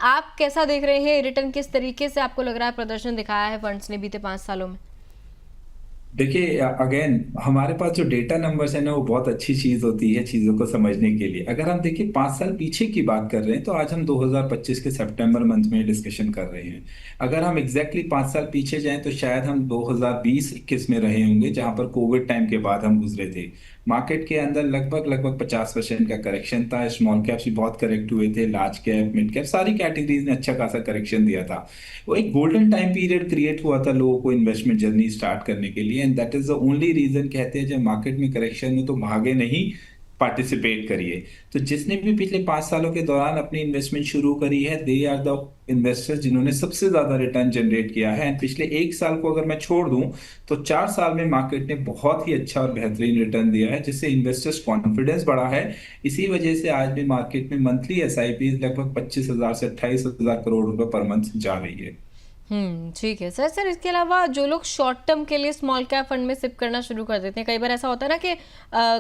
आप कैसा देख रहे हैं रिटर्न, किस तरीके से आपको लग रहा है प्रदर्शन दिखाया है फंड्स ने बीते 5 सालों में? देखिए, अगेन हमारे पास जो डेटा नंबर्स है ना, वो बहुत अच्छी चीज होती है चीजों को समझने के लिए। अगर हम देखिए 5 साल पीछे की बात कर रहे हैं, तो आज हम 2025 के सितंबर मंथ में डिस्कशन कर रहे हैं। अगर हम एग्जैक्टली 5 साल पीछे जाएं, तो शायद हम 2020-21 में रहे होंगे, जहां पर कोविड टाइम के बाद हम गुजरे थे। मार्केट के अंदर लगभग लगभग 50% का करेक्शन था। स्मॉल कैप्स भी बहुत करेक्ट हुए थे, लार्ज कैप, मिड कैप, सारी कैटेगरीज ने अच्छा खासा करेक्शन दिया था। वो एक गोल्डन टाइम पीरियड क्रिएट हुआ था लोगों को इन्वेस्टमेंट जर्नी स्टार्ट करने के लिए, and that is the only reason. कहते हैं जब मार्केट में करेक्शन में तो भागे नहीं, पार्टिसिपेट करिए। तो जिसने भी पिछले 5 सालों के दौरान अपनी इन्वेस्टमेंट शुरू करी है, दे आर द इन्वेस्टर्स जिन्होंने सबसे ज्यादा रिटर्न जनरेट किया है। एंड पिछले 1 साल को अगर मैं छोड़ दूं, तो 4 साल में मार्केट ने बहुत ही अच्छा और बेहतरीन रिटर्न दिया है, जिससे इन्वेस्टर्स कॉन्फिडेंस बढ़ा है। इसी वजह से आज भी मार्केट में मंथली एसआईपी लगभग 25,000 से 28,000 करोड़ रुपए पर मंथ जा रही है। ठीक है सर। इसके अलावा जो लोग शॉर्ट टर्म के लिए स्मॉल कैप फंड में सिप करना शुरू कर देते हैं, कई बार ऐसा होता है ना कि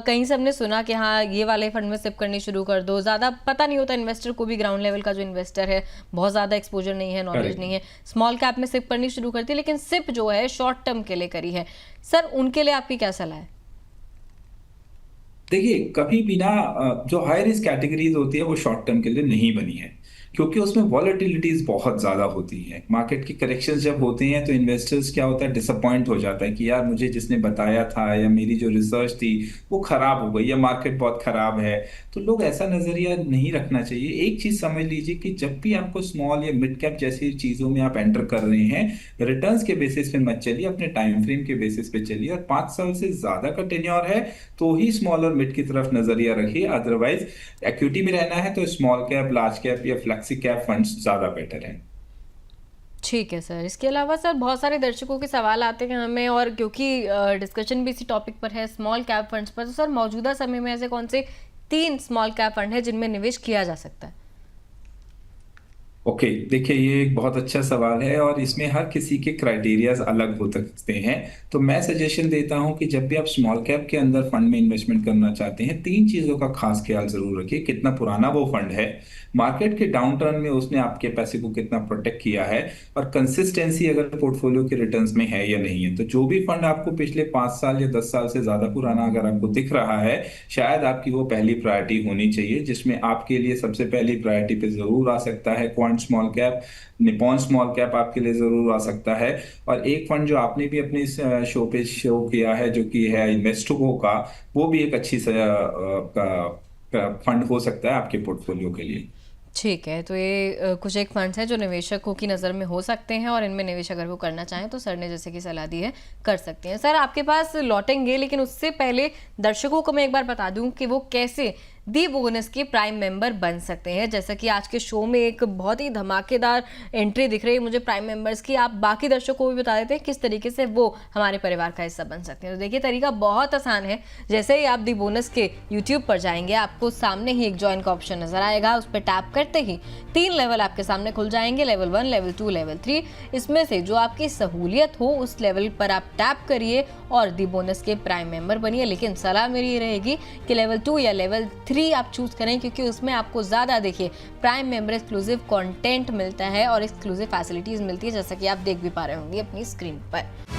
कहीं से हमने सुना कि हाँ ये वाले फंड में सिप करनी शुरू कर दो, ज़्यादा पता नहीं होता इन्वेस्टर को भी, ग्राउंड लेवल का जो इन्वेस्टर है बहुत ज़्यादा एक्सपोजर नहीं है, नॉलेज नहीं है, स्मॉल कैप में सिप करनी शुरू करती है, लेकिन सिप जो है शॉर्ट टर्म के लिए करी है। सर उनके लिए आपकी क्या सलाह है? देखिए, कभी भी ना जो हाई रिस्क कैटेगरीज होती है वो शॉर्ट टर्म के लिए नहीं बनी है, क्योंकि उसमें वॉलेटिलिटीज बहुत ज्यादा होती है। मार्केट की करेक्शंस जब होते हैं, तो इन्वेस्टर्स क्या होता है, डिसअपॉइंट हो जाता है कि यार मुझे जिसने बताया था या मेरी जो रिसर्च थी वो खराब हो गई, या मार्केट बहुत खराब है। तो लोग ऐसा नजरिया नहीं रखना चाहिए। एक चीज समझ लीजिए कि जब भी आपको स्मॉल या मिड कैप जैसी चीजों में आप एंटर कर रहे हैं, रिटर्न्स के बेसिस पे मत चलिए, अपने टाइम फ्रेम के बेसिस पे चलिए। और 5 साल से ज्यादा का टेन्योर है तो ही स्मॉल और मिड की तरफ नजरिया रखिए। अदरवाइज इक्विटी में रहना है तो स्मॉल कैप, लार्ज कैप या फ्लेक्सी कैप फंड्स ज्यादा बेटर हैं। ठीक है सर। इसके अलावा सर बहुत सारे दर्शकों के सवाल आते हैं हमें, और क्योंकि डिस्कशन भी इसी टॉपिक पर है, स्मॉल कैप फंड्स पर, तो सर मौजूदा समय में ऐसे कौन से 3 स्मॉल कैप फंड है जिनमें निवेश किया जा सकता है? ओके, देखिए ये एक बहुत अच्छा सवाल है, और इसमें हर किसी के क्राइटेरियाज अलग हो सकते हैं। तो मैं सजेशन देता हूं कि जब भी आप स्मॉल कैप के अंदर फंड में इन्वेस्टमेंट करना चाहते हैं, 3 चीजों का खास ख्याल जरूर रखिए। कितना पुराना वो फंड है, मार्केट के डाउन टर्न में उसने आपके पैसे को कितना प्रोटेक्ट किया है, और कंसिस्टेंसी अगर पोर्टफोलियो के रिटर्न्स में है या नहीं है। तो जो भी फंड आपको पिछले 5 साल या 10 साल से ज्यादा पुराना अगर आपको दिख रहा है, शायद आपकी वो पहली प्रायोरिटी होनी चाहिए, जिसमें आपके लिए सबसे पहली प्रायोरिटी पे जरूर आ सकता है quant small cap, Nippon small cap आपके लिए जरूर आ सकता है। और एक फंड जो आपने भी अपने इस शो पे शो किया है, जो कि है इन्वेस्टको का, वो भी एक अच्छी फंड हो सकता है आपके पोर्टफोलियो के लिए। ठीक है, तो ये कुछ एक फंड्स हैं जो निवेशकों की नज़र में हो सकते हैं, और इनमें निवेश अगर वो करना चाहें तो सर ने जैसे कि सलाह दी है कर सकते हैं। सर आपके पास लौटेंगे, लेकिन उससे पहले दर्शकों को मैं एक बार बता दूं कि वो कैसे दी बोनस के प्राइम मेंबर बन सकते हैं। जैसा कि आज के शो में एक बहुत ही धमाकेदार एंट्री दिख रही है मुझे प्राइम मेंबर्स की, आप बाकी दर्शकों को भी बता देते हैं किस तरीके से वो हमारे परिवार का हिस्सा बन सकते हैं। तो देखिए तरीका बहुत आसान है। जैसे ही आप दी बोनस के यूट्यूब पर जाएंगे, आपको सामने ही एक ज्वाइन का ऑप्शन नजर आएगा, उस पर टैप करते ही 3 लेवल आपके सामने खुल जाएंगे, लेवल 1, लेवल 2, लेवल 3। इसमें से जो आपकी सहूलियत हो उस लेवल पर आप टैप करिए और दी बोनस के प्राइम मेंबर बनिए। लेकिन सलाह मेरी ये रहेगी कि लेवल 2 या लेवल 3 आप चूज करें, क्योंकि उसमें आपको ज्यादा देखिए प्राइम मेंबर एक्सक्लूसिव कंटेंट मिलता है और एक्सक्लूसिव फैसिलिटीज मिलती है, जैसा कि आप देख भी पा रहे होंगे अपनी स्क्रीन पर।